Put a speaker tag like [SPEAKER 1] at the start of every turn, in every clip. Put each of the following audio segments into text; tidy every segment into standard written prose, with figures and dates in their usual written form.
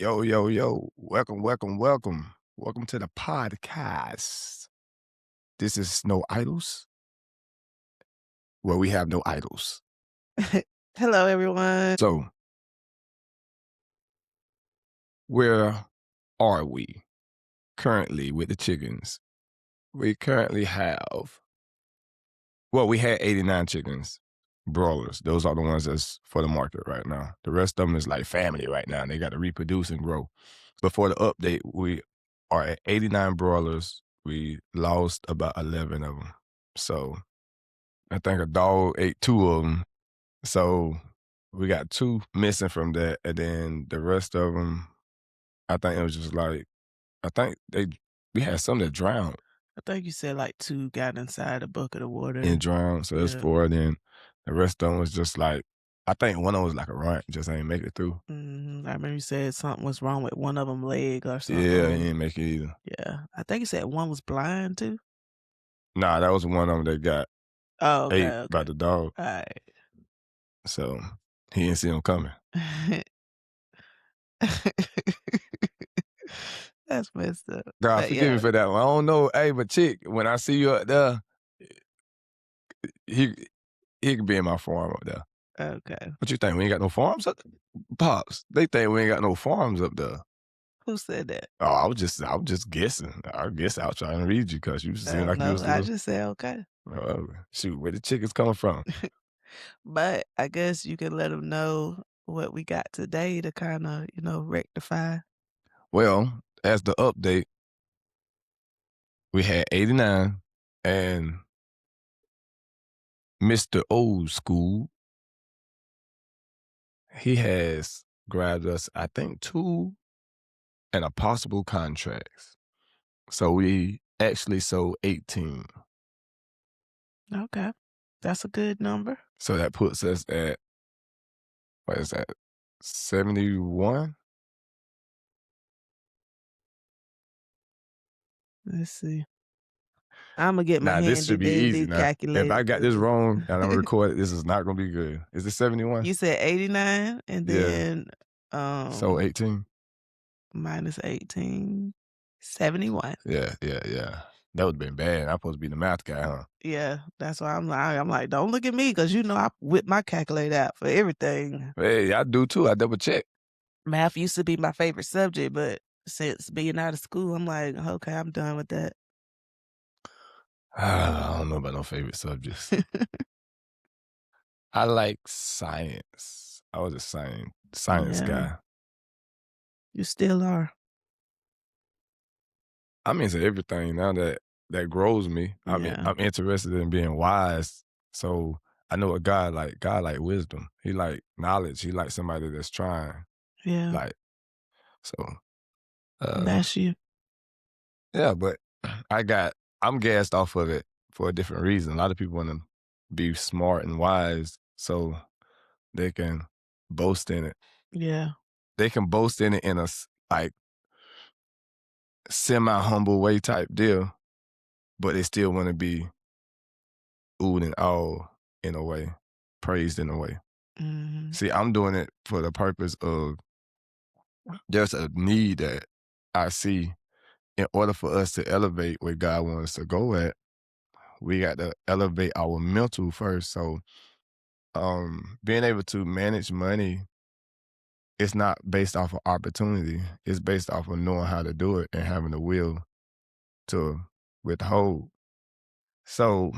[SPEAKER 1] Yo, yo, yo. Welcome, welcome, welcome. Welcome to the podcast. This is No Idols, where we have no idols.
[SPEAKER 2] Hello, everyone.
[SPEAKER 1] So, where are we currently with the chickens? We currently have, we had 89 chickens, broilers. Those are the ones that's for the market right now. The rest of them is like family right now. And they got to reproduce and grow. Before the update, we are at 89 broilers. We lost about 11 of them. So, I think a dog ate 2 of them. So, we got 2 missing from that, and then the rest of them, I think it was just like I think we had some that drowned
[SPEAKER 2] I think you said like 2 got inside a bucket of
[SPEAKER 1] and
[SPEAKER 2] water.
[SPEAKER 1] drowned, so there's
[SPEAKER 2] Yeah.
[SPEAKER 1] 4, and then the rest of them was just like I think one of them was like a runt, just ain't make it through.
[SPEAKER 2] I remember you said something was wrong with one of them leg or
[SPEAKER 1] Yeah, he
[SPEAKER 2] something.
[SPEAKER 1] didn't make it either.
[SPEAKER 2] Yeah. I think you said one was blind too?
[SPEAKER 1] Nah, that was one of them that got
[SPEAKER 2] Oh,
[SPEAKER 1] ate
[SPEAKER 2] okay,
[SPEAKER 1] by
[SPEAKER 2] okay.
[SPEAKER 1] the dog,
[SPEAKER 2] Alright.
[SPEAKER 1] so he didn't see him coming.
[SPEAKER 2] That's messed up.
[SPEAKER 1] God,
[SPEAKER 2] But
[SPEAKER 1] forgive me
[SPEAKER 2] yeah,
[SPEAKER 1] for that one. I don't know. Hey, but chick, when I see you up there, he he could be in my farm up there.
[SPEAKER 2] okay.
[SPEAKER 1] What you think? We ain't got no farms up there? Pops, they think we ain't got no farms up there.
[SPEAKER 2] Who said that?
[SPEAKER 1] Oh, I was just guessing. I guess I was trying to read you because you seem like you
[SPEAKER 2] No,
[SPEAKER 1] was a
[SPEAKER 2] I
[SPEAKER 1] little,
[SPEAKER 2] just said okay.
[SPEAKER 1] shoot, where the chickens coming from?
[SPEAKER 2] But I guess you can let them know what we got today to kinda, rectify.
[SPEAKER 1] Well, as the update, we had 89 and Mr. Old School, he has grabbed us, I think, 2 and a possible contracts. So we actually sold 18.
[SPEAKER 2] Okay. That's a good number.
[SPEAKER 1] So that puts us at, what is that, 71?
[SPEAKER 2] Let's see. Imma get my
[SPEAKER 1] Now this
[SPEAKER 2] handy
[SPEAKER 1] should be easy
[SPEAKER 2] dandy
[SPEAKER 1] now. If
[SPEAKER 2] calculator
[SPEAKER 1] I got this
[SPEAKER 2] because
[SPEAKER 1] wrong and I'm recorded, this is not gonna be good. Is it 71?
[SPEAKER 2] you said 89 and
[SPEAKER 1] Yeah.
[SPEAKER 2] then,
[SPEAKER 1] So
[SPEAKER 2] um,
[SPEAKER 1] 18?
[SPEAKER 2] minus 18, 71.
[SPEAKER 1] Yeah, yeah, yeah. That would've been bad. I'm supposed to be the math guy, huh?
[SPEAKER 2] Yeah, that's why I'm like, "Don't look at me because I whip my calculator out for everything."
[SPEAKER 1] Hey, I do too. I double check.
[SPEAKER 2] Math used to be my favorite subject, but since being out of school, I'm like, "Okay, I'm done with that."
[SPEAKER 1] I don't know about no favorite subjects. I like science. I was a science
[SPEAKER 2] Yeah,
[SPEAKER 1] guy.
[SPEAKER 2] you still are.
[SPEAKER 1] I'm into everything now that grows me.
[SPEAKER 2] Yeah,
[SPEAKER 1] I'm interested in being wise. So I know a God like wisdom. He like knowledge. He like somebody that's trying.
[SPEAKER 2] yeah,
[SPEAKER 1] Like so uh
[SPEAKER 2] that's you.
[SPEAKER 1] yeah, but I'm gassed off of it for a different reason. A lot of people want to be smart and wise so they can boast in it.
[SPEAKER 2] Yeah,
[SPEAKER 1] They can boast in it in a like semi humble way type deal, but they still want to be oohed and awed in a way, praised in a way.
[SPEAKER 2] mhm,
[SPEAKER 1] See, I'm doing it for the purpose of there's a need that I see in order for us to elevate where God wants us to go at. We got to elevate our mental first. So, being able to manage money, it's not based off of opportunity. It's based off of knowing how to do it and having the will to withhold. So,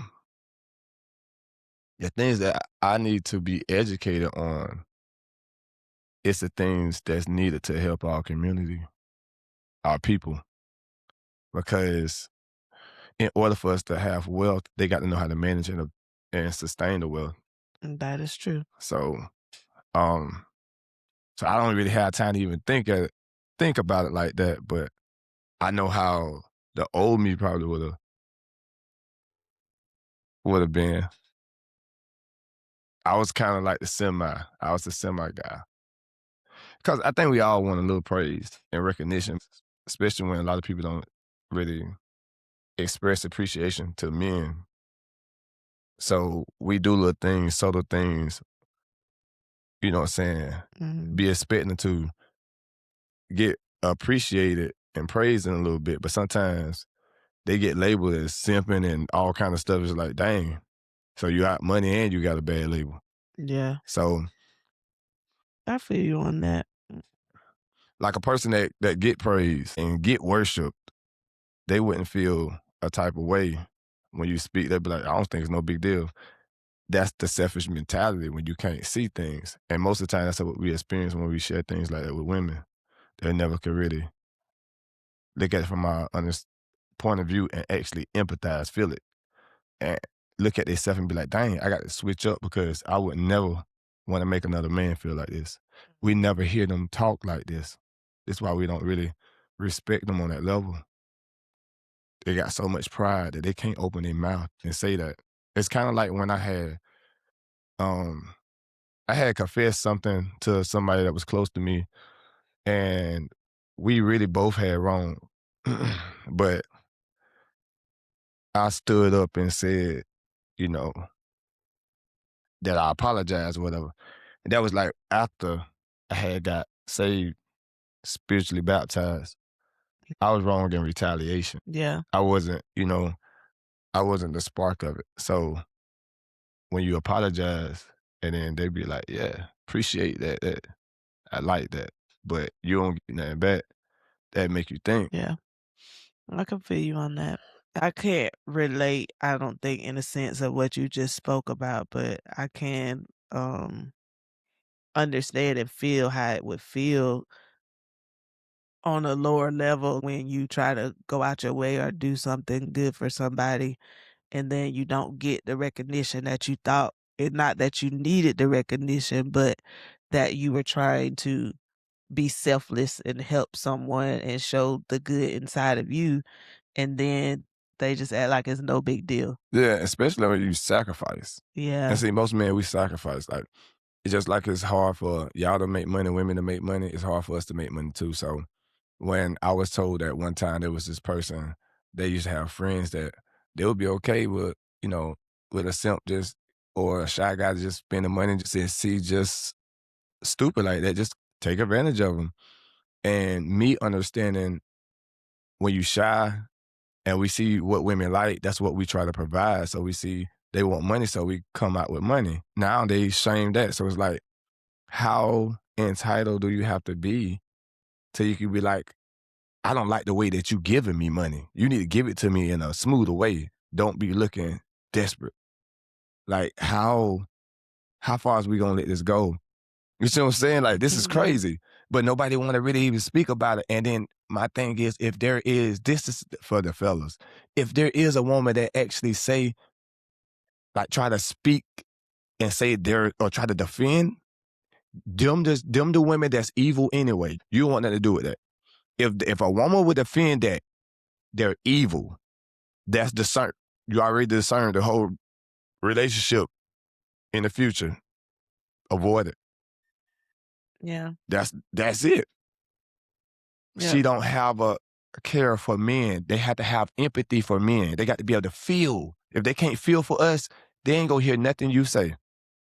[SPEAKER 1] the things that I need to be educated on, it's the things that's needed to help our community, our people. Because in order for us to have wealth, they got to know how to manage and sustain the wealth.
[SPEAKER 2] that is true.
[SPEAKER 1] So, um, so I don't really have time to even think about it like that. But I know how the old me probably would have been. I was kind of like the semi. I was the semi guy because I think we all want a little praise and recognition, especially when a lot of people don't really express appreciation to men. So we do little things, subtle things, you know what I'm saying?
[SPEAKER 2] Mhm,
[SPEAKER 1] Be expecting to get appreciated and praised in a little bit, but sometimes they get labeled as simping and all kind of stuff. It's like, dang, so you got money and you got a bad label.
[SPEAKER 2] Yeah,
[SPEAKER 1] So
[SPEAKER 2] I feel you on that.
[SPEAKER 1] like a person that get praised and get worshiped, they wouldn't feel a type of way when you speak. They'd be like, I don't think it's no big deal. That's the selfish mentality when you can't see things. And most of the time, that's what we experience when we share things like that with women. They never could really look at it from our honest point of view and actually empathize, feel it, and look at themselves and be like, dang, I got to switch up because I would never want to make another man feel like this. We never hear them talk like this. That's why we don't really respect them on that level. They got so much pride that they can't open their mouth and say that. It's kind of like when um I had confessed something to somebody that was close to me, and we really both had wrong. But I stood up and said, you know, that I apologized or whatever. And that was like after I had got saved, spiritually baptized. I was wrong in retaliation.
[SPEAKER 2] Yeah,
[SPEAKER 1] I wasn't, I wasn't the spark of it. So when you apologize and then they be like, yeah, appreciate that. I like that. But you don't get nothing back, that make you think.
[SPEAKER 2] yeah, I can feel you on that. I can't relate, I don't think, in the sense of what you just spoke about, but I can understand and feel how it would feel on a lower level when you try to go out your way or do something good for somebody and then you don't get the recognition that you thought. It's not that you needed the recognition, but that you were trying to be selfless and help someone and show the good inside of you, and then they just act like it's no big deal.
[SPEAKER 1] Yeah, especially when you sacrifice. And
[SPEAKER 2] Yeah,
[SPEAKER 1] see, most men, we sacrifice. Like, it's just like it's hard for y'all to make money, women to make money. It's hard for us to make money too. So when I was told that one time there was this person, they used to have friends that they would be okay with, you know, with a simp just or a shy guy just spending money just and see just stupid like that, just take advantage of them. And me understanding when you shy and we see what women like, that's what we try to provide. So we see they want money, so we come out with money. Now they shame that. So it's like, how entitled do you have to be till you can be like, I don't like the way that you giving me money. You need to give it to me in a smoother way. Don't be looking desperate. Like how far is we gonna let this go? You see what I'm saying? Like this is
[SPEAKER 2] yeah,
[SPEAKER 1] crazy. But nobody wanna really even speak about it. And then my thing is if there is this is for the fellas, if there is a woman that actually say, like try to speak and say there or try to defend, them the women that's evil anyway. You don't want nothing to do with that. If a woman would defend that they're evil, that's discern. You already discerned the whole relationship in the future. Avoid it.
[SPEAKER 2] yeah,
[SPEAKER 1] That's it.
[SPEAKER 2] yeah,
[SPEAKER 1] She don't have a care for men. They have to have empathy for men. They got to be able to feel. If they can't feel for us, they ain't gonna hear nothing you say.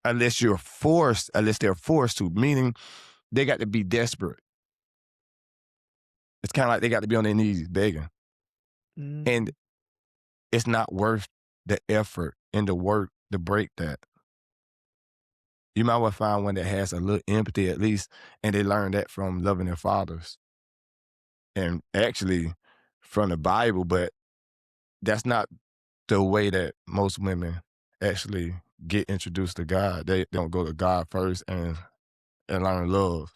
[SPEAKER 1] Unless they're forced to, meaning they got to be desperate. It's kind of like they got to be on their knees begging. And
[SPEAKER 2] mm,
[SPEAKER 1] it's not worth the effort and the work to break that. You might well find one that has a little empathy at least, and they learn that from loving their fathers and actually from the Bible, but that's not the way that most women actually get introduced to God. They don't go to God first and learn love.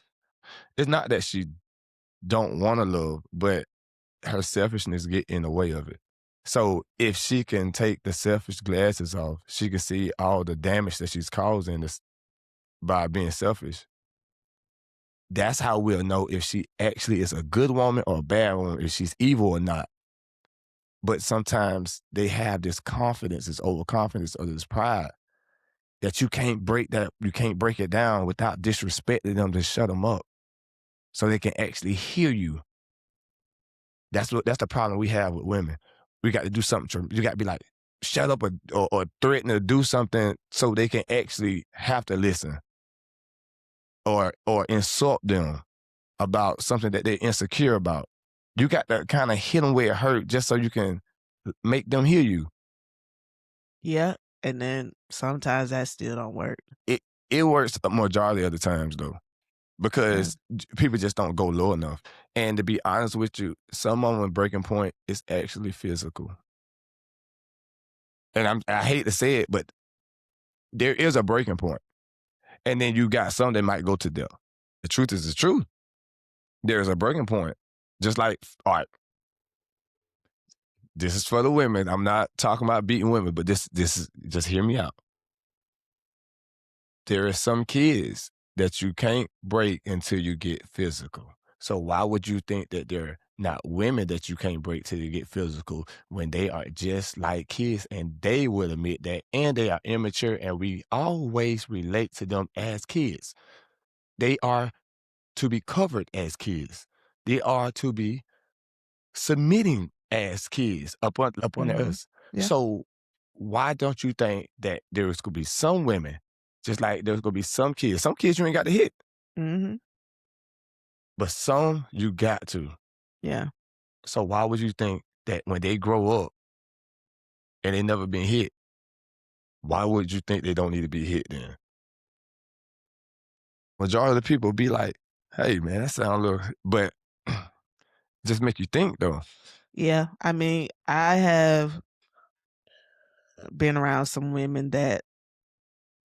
[SPEAKER 1] It's not that she don't want to love, but her selfishness get in the way of it. So if she can take the selfish glasses off, she can see all the damage that she's causing this by being selfish. That's how we'll know if she actually is a good woman or a bad woman, if she's evil or not. But sometimes they have this confidence, this overconfidence or this pride that you can't break it down without disrespecting them to shut them up so they can actually hear you. That's the problem we have with women. We got to do something. You got to be like, shut up or threaten to do something so they can actually have to listen or insult them about something that they're insecure about. You got to kind of hit them where it hurt just so you can make them hear you.
[SPEAKER 2] Yeah, and then sometimes that still don't work.
[SPEAKER 1] It works a majority of the times though, because people just don't go low enough. And to be honest with you, some of them breaking point is actually physical. And I hate to say it, but there is a breaking point. And then you got some that might go to death. The truth is the truth. There's a breaking point. Just like, all right, this is for the women. I'm not talking about beating women, but this is, just hear me out. There are some kids that you can't break until you get physical. So why would you think that they're not women that you can't break till you get physical when they are just like kids, and they will admit that, and they are immature, and we always relate to them as kids. They are to be covered as kids. They are to be submitting as kids upon us.
[SPEAKER 2] Yeah.
[SPEAKER 1] So why don't you think that there's gonna be some women, just like there's gonna be some kids you ain't got to hit,
[SPEAKER 2] Mm-hmm.
[SPEAKER 1] but some you got to.
[SPEAKER 2] Yeah.
[SPEAKER 1] So why would you think that when they grow up and they never been hit, why would you think they don't need to be hit then? Majority of the people be like, hey man, that sound a little, but just make you think though.
[SPEAKER 2] Yeah. I mean, I have been around some women that,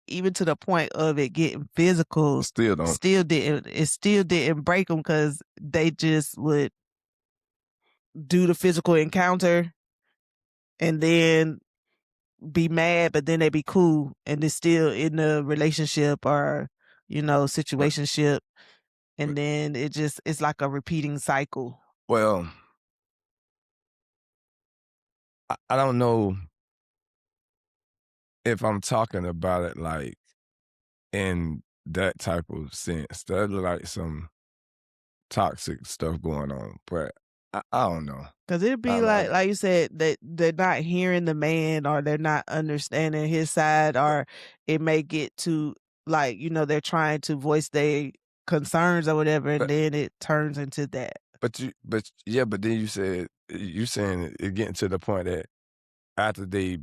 [SPEAKER 2] even to the point of it getting physical,
[SPEAKER 1] Still don't.
[SPEAKER 2] still didn't break them, because they just would do the physical encounter and then be mad, but then they be cool, and it's still in the relationship or, situationship. And then it's like a repeating cycle.
[SPEAKER 1] Well, I don't know if I'm talking about it like in that type of sense. That look like some toxic stuff going on, but I don't know.
[SPEAKER 2] Because it'd be like you said, that they're not hearing the man, or they're not understanding his side, or it may get to, like, they're trying to voice their concerns or whatever, and then it turns into that.
[SPEAKER 1] But then you saying it getting to the point that after they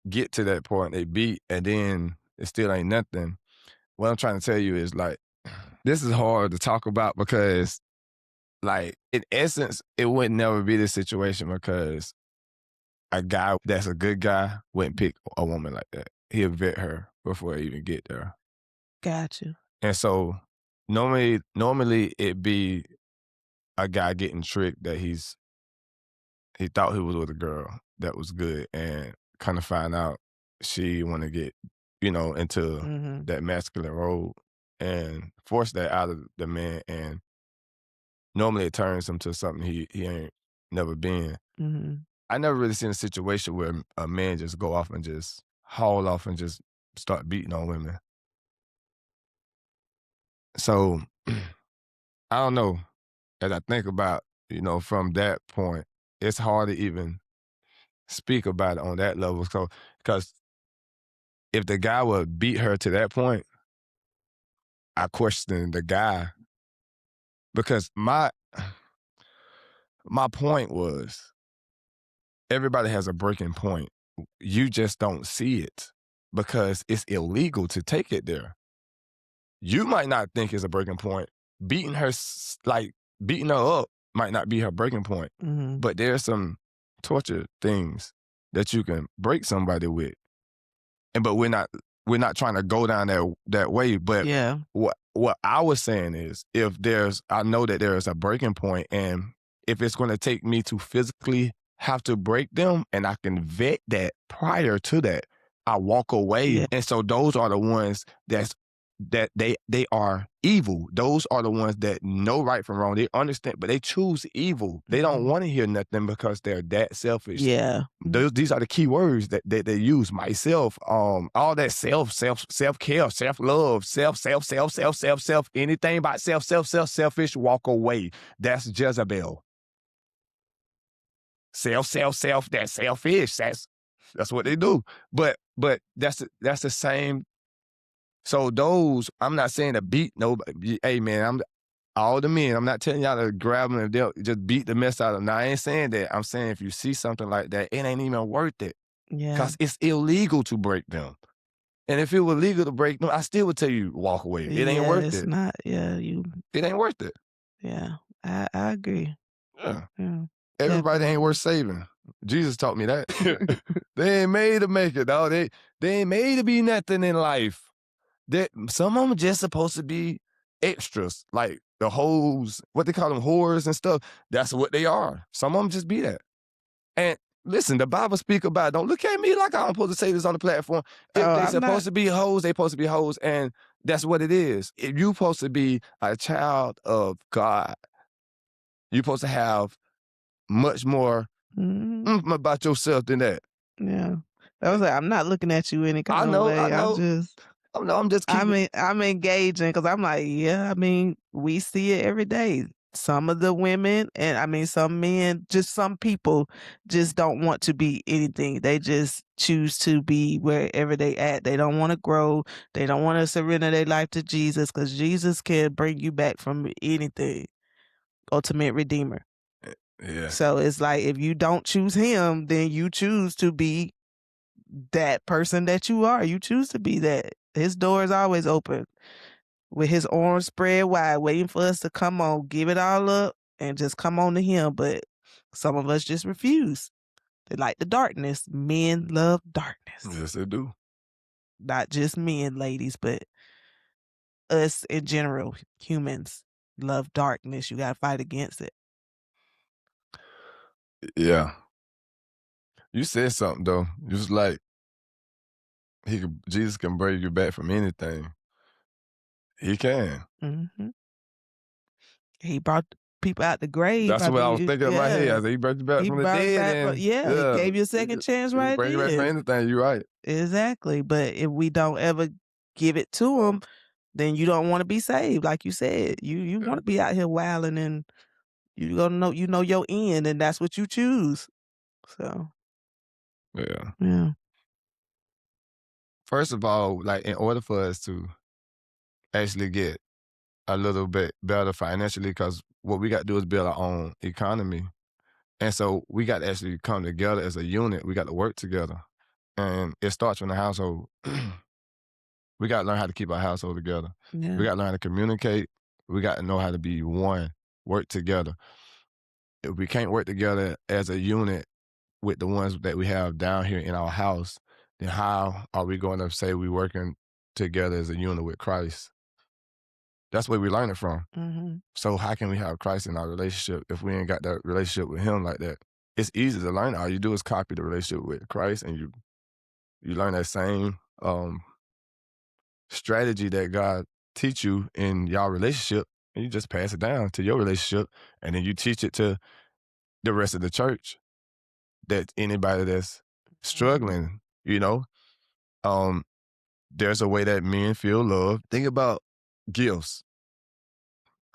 [SPEAKER 1] get to that point, they beat, and then it still ain't nothing. What I'm trying to tell you is, like, this is hard to talk about because, like, in essence, it would never be this situation because a guy that's a good guy wouldn't pick a woman like that. He'll vet her before he even get there.
[SPEAKER 2] Gotcha.
[SPEAKER 1] And so normally it'd be a guy getting tricked that he thought he was with a girl that was good, and kind of find out she want to get, into that masculine role and force that out of the man. And normally it turns him to something he ain't never been.
[SPEAKER 2] Mm-hmm.
[SPEAKER 1] I never really seen a situation where a man just go off and just haul off and just start beating on women. So I don't know. As I think about, from that point, it's hard to even speak about it on that level. So, because if the guy would beat her to that point, I question the guy, because my point was, everybody has a breaking point. You just don't see it because it's illegal to take it there. You might not think it's a breaking point. Beating her up might not be her breaking point, but there's some torture things that you can break somebody with. But we're not trying to go down that way. But
[SPEAKER 2] yeah,
[SPEAKER 1] what I was saying is, I know that there is a breaking point, and if it's going to take me to physically have to break them, and I can vet that prior to that, I walk away.
[SPEAKER 2] Yeah.
[SPEAKER 1] And so those are the ones that they are evil. Those are the ones that know right from wrong. They understand, but they choose evil. They don't want to hear nothing because they're that selfish.
[SPEAKER 2] Yeah.
[SPEAKER 1] These are the key words that they use. Myself, all that self-care, self-love, self, anything about selfish, walk away. That's Jezebel. Self, that's selfish. That's what they do. But that's the same. So those, I'm not saying to beat nobody. Hey man, all the men. I'm not telling y'all to grab them and just beat the mess out of them. Now, I ain't saying that. I'm saying if you see something like that, it ain't even worth it.
[SPEAKER 2] Yeah.
[SPEAKER 1] Because it's illegal to break them. And if it was legal to break them, I still would tell you walk away. It ain't worth
[SPEAKER 2] it's
[SPEAKER 1] it.
[SPEAKER 2] not.
[SPEAKER 1] It ain't worth it.
[SPEAKER 2] Yeah, I agree.
[SPEAKER 1] Yeah.
[SPEAKER 2] Yeah.
[SPEAKER 1] Everybody ain't worth saving. Jesus taught me that. They ain't made to make it, dog. They ain't made to be nothing in life. Some of them just supposed to be extras, like the hoes, what they call them, whores and stuff. That's what they are. Some of them just be that. And listen, the Bible speak about, don't look at me like I'm supposed to say this on the platform. If they supposed to be hoes, they supposed to be hoes, and that's what it is. If you supposed to be a child of God, you supposed to have much more about yourself than that.
[SPEAKER 2] Yeah. I was like, I'm not looking at you any kind of way.
[SPEAKER 1] I know. I'm just keeping.
[SPEAKER 2] I'm engaging because I'm like, yeah, I mean, we see it every day. Some of the women and I mean, some men, just some people just don't want to be anything. They just choose to be wherever they at. They don't want to grow. They don't want to surrender their life to Jesus because Jesus can bring you back from anything. Ultimate Redeemer.
[SPEAKER 1] Yeah.
[SPEAKER 2] So it's like if you don't choose him, then you choose to be that person that you are. You choose to be that. His door is always open with his arms spread wide, waiting for us to come on, give it all up, and just come on to him. But some of us just refuse. They like the darkness. Men love darkness.
[SPEAKER 1] Yes, they do.
[SPEAKER 2] Not just men, ladies, but us in general, humans love darkness. You got to fight against it.
[SPEAKER 1] Yeah. You said something though. You was like, Jesus can bring you back from anything. He can.
[SPEAKER 2] Mm-hmm. He brought people out the grave.
[SPEAKER 1] That's what I was thinking in my head. I said, he brought you back from the dead.
[SPEAKER 2] He gave you a second chance right
[SPEAKER 1] there. Bring you back from anything. You're right.
[SPEAKER 2] Exactly. But if we don't ever give it to him, then you don't want to be saved. Like you said, you want to be out here wilding and you know your end, and that's what you choose. So yeah.
[SPEAKER 1] First of all, like in order for us to actually get a little bit better financially, because what we got to do is build our own economy. And so we got to actually come together as a unit. We got to work together. And it starts from the household. We got to learn how to keep our household together.
[SPEAKER 2] Yeah.
[SPEAKER 1] We got to learn how to communicate. We got to know how to be one, work together. If we can't work together as a unit with the ones that we have down here in our house, then how are we going to say we're working together as a unit with Christ? That's where we learn it from.
[SPEAKER 2] Mm-hmm.
[SPEAKER 1] So how can we have Christ in our relationship if we ain't got that relationship with him like that? It's easy to learn. All you do is copy the relationship with Christ, and you learn that same strategy that God teach you in y'all relationship, and you just pass it down to your relationship, and then you teach it to the rest of the church. That anybody that's struggling, there's a way that men feel love. Think about gifts.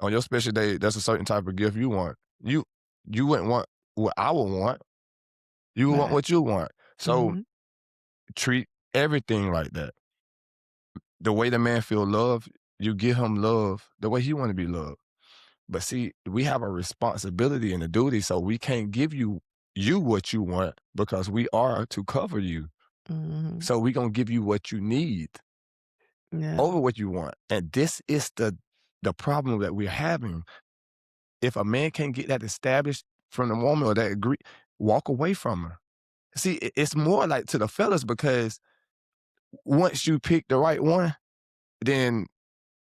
[SPEAKER 1] On your special day, there's a certain type of gift you want. You wouldn't want what I would want. You would want what you want. So treat everything like that. The way the man feel love, you give him love the way he want to be loved. But see, we have a responsibility and a duty, so we can't give you what you want because we are to cover you.
[SPEAKER 2] Mm-hmm.
[SPEAKER 1] So we gonna give you what you need over what you want. And this is the problem that we're having. If a man can't get that established from the woman or that agree, walk away from her. See, it's more like to the fellas, because once you pick the right one, then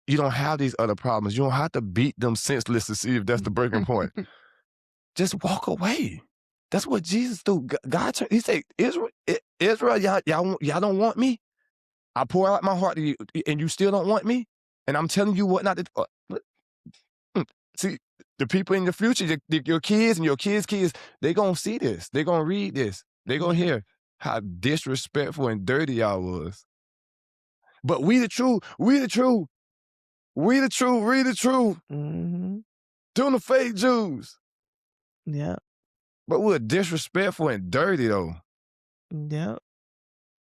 [SPEAKER 1] you don't have these other problems. You don't have to beat them senseless to see if that's the breaking point. Just walk away. That's what Jesus do. God, he said, Israel, y'all don't want me? I pour out my heart to you, and you still don't want me? And I'm telling you what not to... See, the people in the future, your kids and your kids' kids, they gonna see this. They gonna read this. They gonna hear how disrespectful and dirty y'all was. But we the truth. We the truth. We the truth. We the truth.
[SPEAKER 2] Mm-hmm.
[SPEAKER 1] Doing the fake Jews.
[SPEAKER 2] Yeah.
[SPEAKER 1] But we're disrespectful and dirty though.
[SPEAKER 2] Yeah.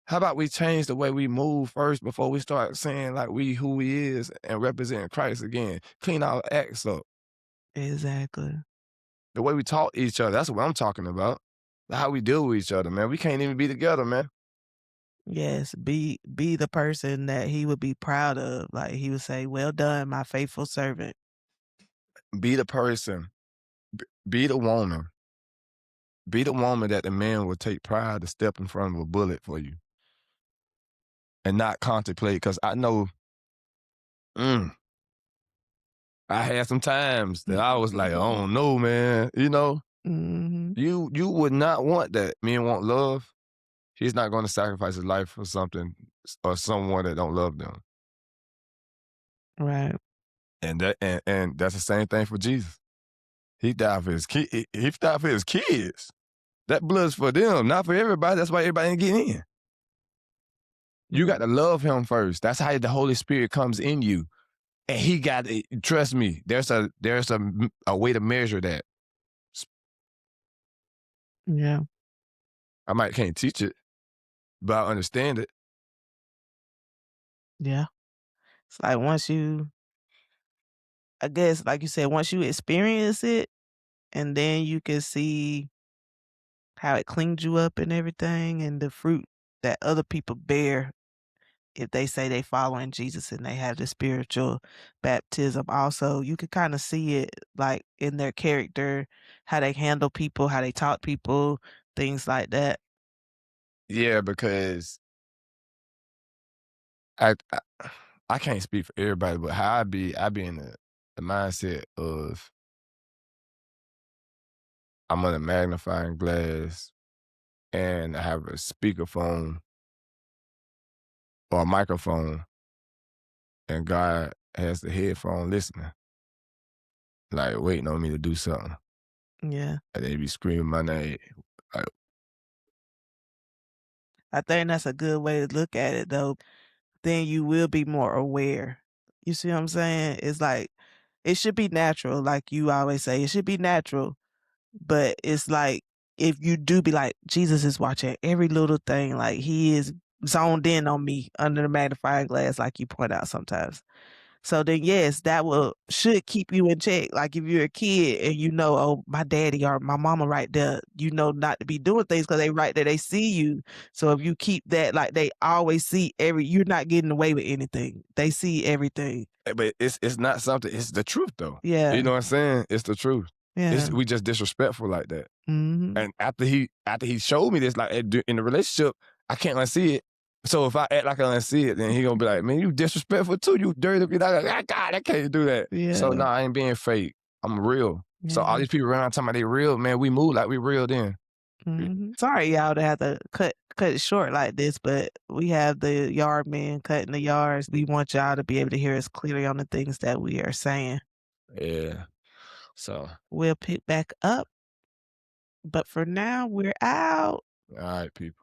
[SPEAKER 1] How about we change the way we move first before we start saying like we who we is and representing Christ again? Clean our acts up.
[SPEAKER 2] Exactly.
[SPEAKER 1] The way we talk to each other, that's what I'm talking about. How we deal with each other, man. We can't even be together, man.
[SPEAKER 2] Yes, be the person that he would be proud of. Like he would say, "Well done, my faithful servant."
[SPEAKER 1] Be the person. Be the woman. Be the woman that the man will take pride to step in front of a bullet for you and not contemplate. Because I know, mm, I had some times that I was like, I don't know, man. You know,
[SPEAKER 2] Mhm.
[SPEAKER 1] you would not want that. Men want love. He's not going to sacrifice his life for something or someone that don't love them.
[SPEAKER 2] Right.
[SPEAKER 1] And that's the same thing for Jesus. He died for his kid. He died for his kids. That blood's for them, not for everybody. That's why everybody ain't getting in. You got to love him first. That's how the Holy Spirit comes in you. And he got to, trust me, there's a way to measure that.
[SPEAKER 2] Yeah.
[SPEAKER 1] I can't teach it, but I understand it.
[SPEAKER 2] Yeah. It's like I guess, like you said, once you experience it, and then you can see how it cleans you up and everything, and the fruit that other people bear if they say they following Jesus and they have the spiritual baptism also, you could kind of see it like in their character, how they handle people, how they talk to people, things like that.
[SPEAKER 1] Yeah, because I I can't speak for everybody, but how I be in the mindset of I'm on a magnifying glass and I have a speakerphone or a microphone and God has the headphone listening, like waiting on me to do something.
[SPEAKER 2] Yeah.
[SPEAKER 1] And they be screaming my name. Like,
[SPEAKER 2] I think that's a good way to look at it though. Then you will be more aware. You see what I'm saying? It's like it should be natural, like you always say, it should be natural. But it's like if you do be like, Jesus is watching every little thing, like he is zoned in on me under the magnifying glass, like you point out sometimes. So then yes, that will should keep you in check. Like if you're a kid and you know, oh, my daddy or my mama right there, you know not to be doing things because they right there, they see you. So if you keep that, like they always see you're not getting away with anything. They see everything.
[SPEAKER 1] but it's not something. It's the truth though.
[SPEAKER 2] Yeah.
[SPEAKER 1] You know what I'm saying? It's the truth.
[SPEAKER 2] Yeah.
[SPEAKER 1] We just disrespectful like that.
[SPEAKER 2] Hmm.
[SPEAKER 1] And after he showed me this, like in the relationship, I can't unsee it. So if I act like I unsee it, then he gonna be like, "Man, you disrespectful too. You dirty." Be like, "Ah, God, I can't do that." So
[SPEAKER 2] Yeah.
[SPEAKER 1] nah, I ain't being fake. I'm real. So all
[SPEAKER 2] Yeah.
[SPEAKER 1] these people around talking about they real, man. We move like we real. Then
[SPEAKER 2] Sorry, y'all, to have to cut it short like this, but we have the yard man cutting the yards. We want y'all to be able to hear us clearly on the things that we are saying.
[SPEAKER 1] yeah. So
[SPEAKER 2] We'll pick back up, but for now, we're out.
[SPEAKER 1] all right, people.